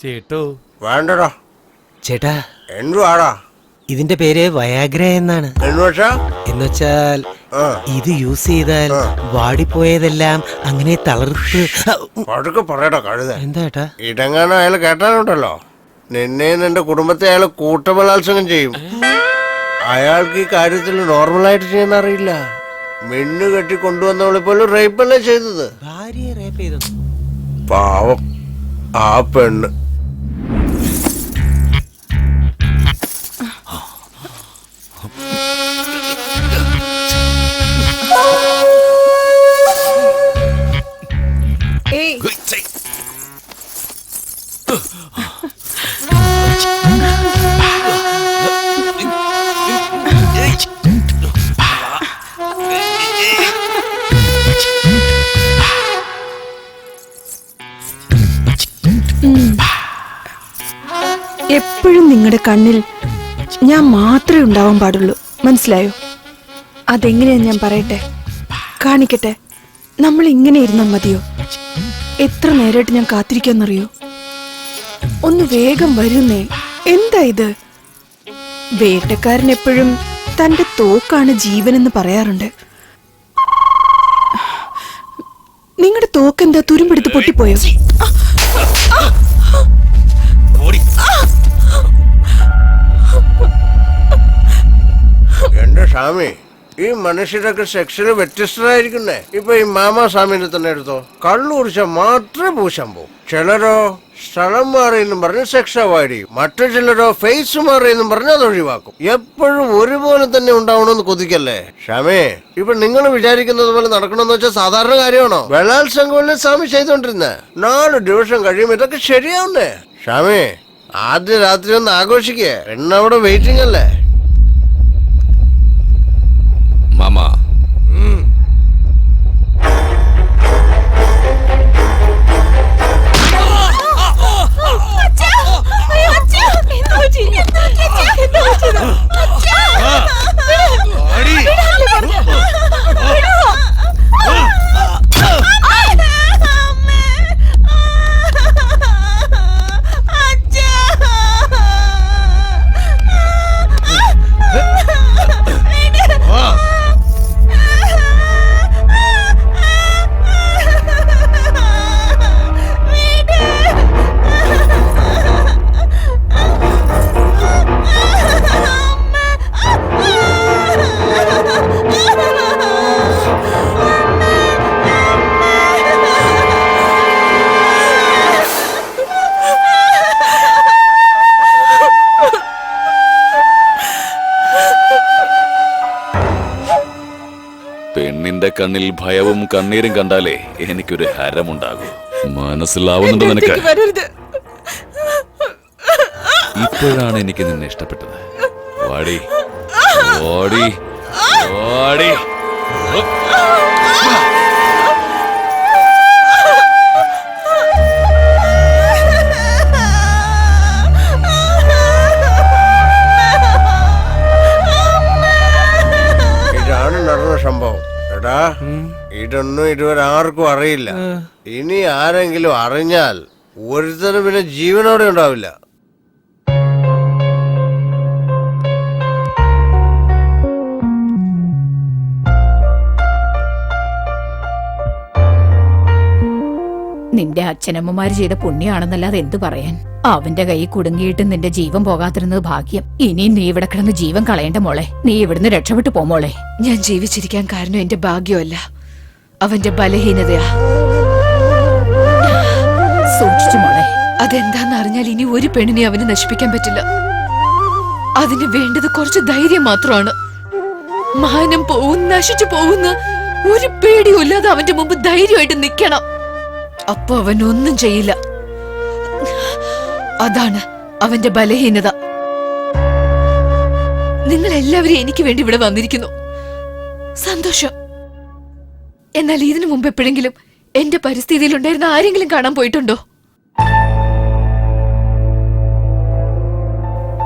ചേട്ടോ വേണ്ടടാ. ചേട്ടാ, എന്തുവാടാ? ഇതിന്റെ പേര് വയാഗ്ര എന്നാണ്. എന്നുവെച്ചാൽ ഇത് യൂസ് ചെയ്താൽ വാടിപ്പോയതെല്ലാം അങ്ങനെ തളർത്ത്. പതുക്കെ പറയടാ കഴുത. എന്താ ഏട്ടാ? ഇടങ്ങാനും അയാൾ കേട്ടാനുണ്ടല്ലോ, നിന്നെ നിന്റെ കുടുംബത്തെ അയാൾ കൂട്ടബലാത്സംഗം ചെയ്യും. അയാൾക്ക് ഈ കാര്യത്തിൽ നോർമലായിട്ട് ചെയ്യാൻ അറിയില്ല. മിന്നു കെട്ടി കൊണ്ടുവന്നവളെ പോലും റേപ്പല്ലേ ചെയ്തത്. ഭാര്യയെ റേപ്പ് ചെയ്തു. പാവം ആ പെണ്ണ്. എപ്പോഴും നിങ്ങളുടെ കണ്ണിൽ ഞാൻ മാത്രമേ ഉണ്ടാവാൻ പാടുള്ളൂ, മനസ്സിലായോ? അതെങ്ങനെയാ ഞാൻ പറയട്ടെ, കാണിക്കട്ടെ. നമ്മൾ ഇങ്ങനെ ഇരുന്നാൽ മതിയോ? എത്ര നേരമായിട്ട് ഞാൻ കാത്തിരിക്കാന്നറിയോ? ഒന്ന് വേഗം വരുന്നേ. എന്താ ഇത്? വേട്ടക്കാരൻ എപ്പോഴും തന്റെ തോക്കാണ് ജീവനെന്ന് പറയാറുണ്ട്. നിങ്ങളുടെ തോക്കെന്താ തുരുമ്പെടുത്ത് പൊട്ടിപ്പോയോ? എന്റെ സ്വാമി, ഈ മനുഷ്യരൊക്കെ സെക്ഷന് വ്യത്യസ്തരായിരിക്കുന്നേ. ഇപ്പൊ ഈ മാമാ സ്വാമിനെ തന്നെ എടുത്തോ. കള്ളു കുടിച്ചാൽ മാത്രമേ പൂശാൻ പോകും. ചിലരോ സ്ഥലം മാറിയെന്നും പറഞ്ഞ് സെക്സ് അവോയ്ഡ് ചെയ്യും. മറ്റു ചിലരോ ഫേസ് മാറിയെന്നും പറഞ്ഞ് അത് ഒഴിവാക്കും. എപ്പോഴും ഒരുപോലെ തന്നെ ഉണ്ടാവണമെന്ന് കൊതിക്കല്ലേ സ്വാമി? ഇപ്പൊ നിങ്ങൾ വിചാരിക്കുന്നത് പോലെ നടക്കണമെന്ന് വെച്ചാൽ സാധാരണ കാര്യമാണോ? ബലാത്സംഗമല്ലേ സ്വാമി ചെയ്തോണ്ടിരുന്നേ. 4 ദിവസം കഴിയുമ്പോ ഇതൊക്കെ ശരിയാവുന്നേ. സ്വാമി, ആദ്യ രാത്രി ഒന്ന് ആഘോഷിക്കേ. പെണ്ണവിടെ വെയിറ്റിംഗ് അല്ലേ? മാമാ, പെണ്ണിന്റെ കണ്ണിൽ ഭയവും കണ്ണീരും കണ്ടാലേ എനിക്കൊരു ഹരമുണ്ടാകൂ. മനസ്സിലാവുന്നുണ്ടോ നിനക്ക്? ഇപ്പോഴാണ് എനിക്ക് നിന്നെ ഇഷ്ടപ്പെട്ടത്. വാടി വാടി വാടി. ഇതാണ് നടന്ന സംഭവം. എടാ, ഇതൊന്നും ഇതുവരെ ആർക്കും അറിയില്ല. ഇനി ആരെങ്കിലും അറിഞ്ഞാൽ ഒരുത്തരും പിന്നെ ജീവനോടെ ഉണ്ടാവില്ല. നിന്റെ അച്ഛനമ്മമാര് ചെയ്ത പുണ്യാണെന്നല്ലാതെ എന്തു പറയാൻ. അവന്റെ കൈ കുടുങ്ങിയിട്ട് നിന്റെ ജീവൻ പോകാതിരുന്നത് ഭാഗ്യം. ഇനിയും നീ ഇവിടെ കിടന്ന് ജീവൻ കളയേണ്ട മോളെ. നീ ഇവിടുന്ന് രക്ഷപ്പെട്ടു പോമോളെ. ഞാൻ ജീവിച്ചിരിക്കാൻ കാരണം എന്റെ ഭാഗ്യമല്ല, അവന്റെ ബലഹീനതയാ. സൂക്ഷിച്ചു മോളെ. അതെന്താന്ന് അറിഞ്ഞാൽ ഇനി ഒരു പെണ്ണിനെ അവന് നശിപ്പിക്കാൻ പറ്റില്ല. അതിന് വേണ്ടത് കുറച്ച് ധൈര്യം മാത്രമാണ്. മാനം പോവും, നശിച്ചു പോകുന്ന ഒരു പേടിയും ഇല്ലാതെ അവന്റെ മുമ്പ് ധൈര്യമായിട്ട് നിൽക്കണം. അപ്പൊ അവൻ ഒന്നും ചെയ്യില്ല. അതാണ് അവന്റെ ബലഹീനത. നിങ്ങൾ എല്ലാവരും എനിക്ക് വേണ്ടി ഇവിടെ വന്നിരിക്കുന്നു, സന്തോഷം. എന്നാൽ ഇതിനു മുമ്പ് എപ്പോഴെങ്കിലും എന്റെ പരിസ്ഥിതിയിൽ ഉണ്ടായിരുന്ന ആരെങ്കിലും കാണാൻ പോയിട്ടുണ്ടോ?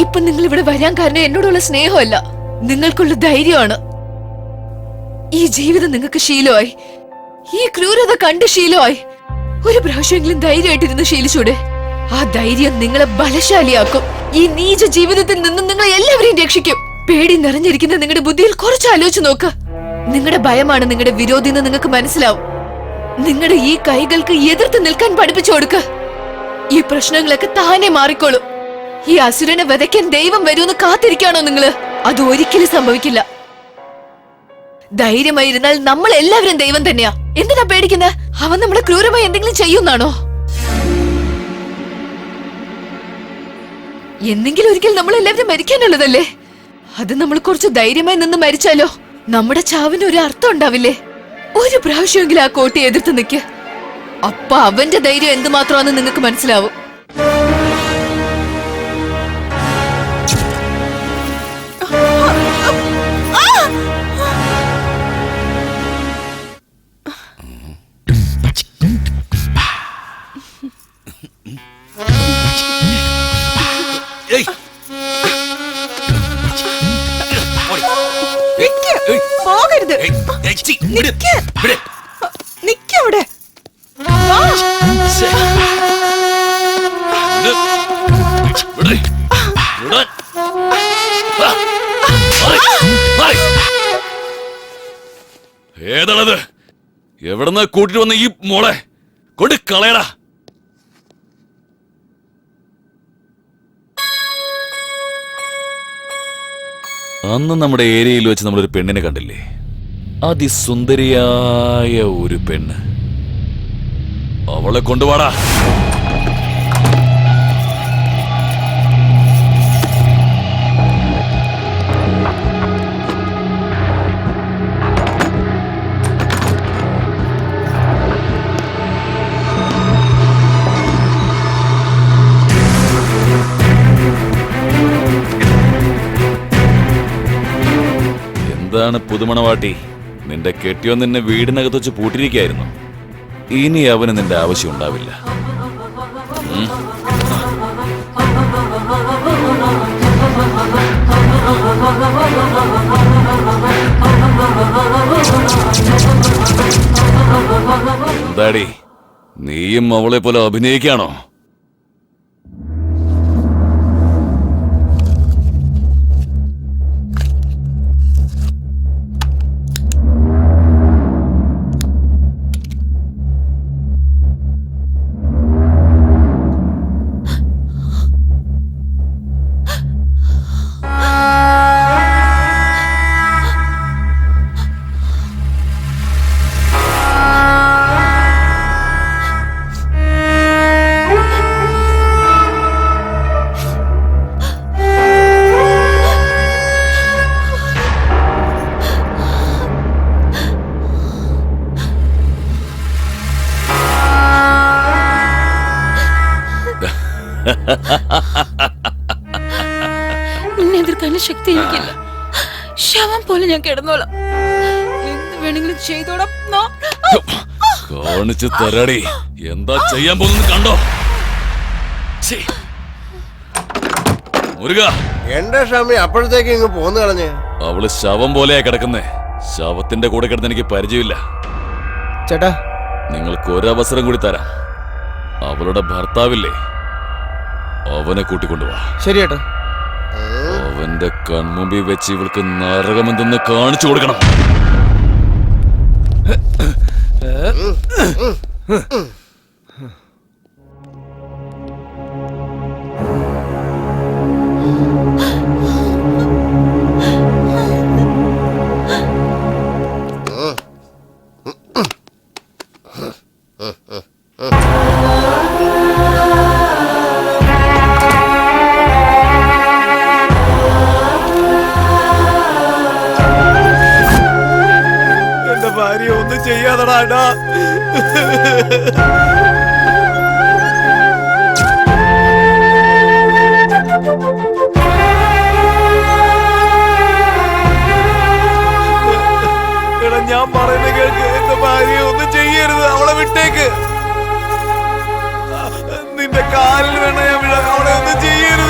ഇപ്പൊ നിങ്ങൾ ഇവിടെ വരാൻ കാരണം എന്നോടുള്ള സ്നേഹമല്ല, നിങ്ങൾക്കുള്ള ധൈര്യമാണ്. ഈ ജീവിതം നിങ്ങൾക്ക് ശീലമായി, ഈ ക്രൂരത കണ്ട് ശീലമായി. ഒരു പ്രാവശ്യമെങ്കിലും ധൈര്യമായിട്ടിരുന്ന് ശീലിച്ചൂടെ? ആ ധൈര്യം നിങ്ങളെ ബലശാലിയാക്കും. ഈ നീച ജീവിതത്തിൽ നിന്നും നിങ്ങൾ എല്ലാവരെയും രക്ഷിക്കും. പേടി നിറഞ്ഞിരിക്കുന്ന നിങ്ങളുടെ ബുദ്ധിയിൽ കുറച്ച് ആലോചിച്ച് നോക്ക്. നിങ്ങളുടെ ഭയമാണ് നിങ്ങളുടെ വിരോധി എന്ന് നിങ്ങൾക്ക് മനസ്സിലാവും. നിങ്ങളുടെ ഈ കൈകൾക്ക് എതിർത്ത് നിൽക്കാൻ പഠിപ്പിച്ചു കൊടുക്ക. ഈ പ്രശ്നങ്ങളൊക്കെ താനെ മാറിക്കോളും. ഈ അസുരനെ വധയ്ക്കാൻ ദൈവം വരുമെന്ന് കാത്തിരിക്കാണോ നിങ്ങള്? അത് ഒരിക്കലും സംഭവിക്കില്ല. ധൈര്യമായിരുന്നാൽ നമ്മൾ എല്ലാവരും ദൈവം തന്നെയാ. എന്തിനാ പേടിക്കുന്നത്? അവൻ നമ്മളെ ക്രൂരമായി എന്തെങ്കിലും ചെയ്യുന്നാണോ? എന്നെങ്കിലും ഒരിക്കൽ നമ്മൾ എല്ലാവരും മരിക്കാനുള്ളതല്ലേ? അത് നമ്മൾ കുറച്ച് ധൈര്യമായി നിന്ന് മരിച്ചാലോ നമ്മുടെ ചാവിന് ഒരു അർത്ഥം ഉണ്ടാവില്ലേ? ഒരു പ്രാവശ്യമെങ്കിലും ആ കോട്ടയെ എതിർത്ത് നിൽക്ക്. അപ്പൊ അവന്റെ ധൈര്യം എന്തുമാത്രമാണെന്ന് നിങ്ങൾക്ക് മനസ്സിലാവും. പോകരുത്. നിക്കവിടെ. ഏതാണത്? എവിടെന്നാ കൂട്ടിട്ട് വന്ന ഈ മോളെ? കൊണ്ട് കളയടാ. അന്ന് നമ്മുടെ ഏരിയയിൽ വെച്ച് നമ്മളൊരു പെണ്ണിനെ കണ്ടില്ലേ? അതിസുന്ദരിയായ ഒരു പെണ്ണ്. അവളെ കൊണ്ടുപോടാ. എന്താണ് പുതുമണവാട്ടി? നിന്റെ കെട്ടിയോ നിന്നെ വീടിനകത്ത് വെച്ച് പൂട്ടിരിക്കായിരുന്നു. ഇനി അവന് നിന്റെ ആവശ്യം ഉണ്ടാവില്ല. എന്താടി, നീയും അവളെ പോലെ അഭിനയിക്കാണോ? നിന്നെ എതിർക്കാനുള്ള ശക്തി എനിക്കില്ല. ശവം പോലെ ഞാൻ കിടന്നോളാം. എന്ത് വേണമെങ്കിലും ചെയ്തോളാം. കാണിച്ചു തരാടി. എന്താ ചെയ്യാൻ പോകുന്നത് കണ്ടോ? മുരുക, എന്റെ സ്വാമി അപ്പോഴത്തേക്ക് ഇങ്ങ് പോന്നു കളഞ്ഞ്. അവള് ശവം പോലെയാ കിടക്കുന്നേ. ശവത്തിന്റെ കൂടെ കിടന്ന് എനിക്ക് പരിചയമില്ല. ചേട്ടാ, നിങ്ങൾക്ക് ഒരവസരം കൂടി തരാം. അവളുടെ ഭർത്താവില്ലേ, അവനെ കൂട്ടിക്കൊണ്ടുപോവാ. ശരി ചേട്ടാ. അവന്റെ കൺമുമ്പിൽ വെച്ച് ഇവൾക്ക് നരകമെന്തെന്ന് കാണിച്ചു കൊടുക്കണം. എന്റെ ഭാര്യ ഒന്നും ചെയ്യാതടാ. ഞാൻ പറയുന്ന കേൾക്ക്. എന്റെ ഭാര്യ ഒന്നും ചെയ്യരുത്. അവളെ വിട്ടേക്ക്. നിന്റെ കാലിൽ വേണ ഞാൻ വിടാം. അവളെ ഒന്നും ചെയ്യരുത്.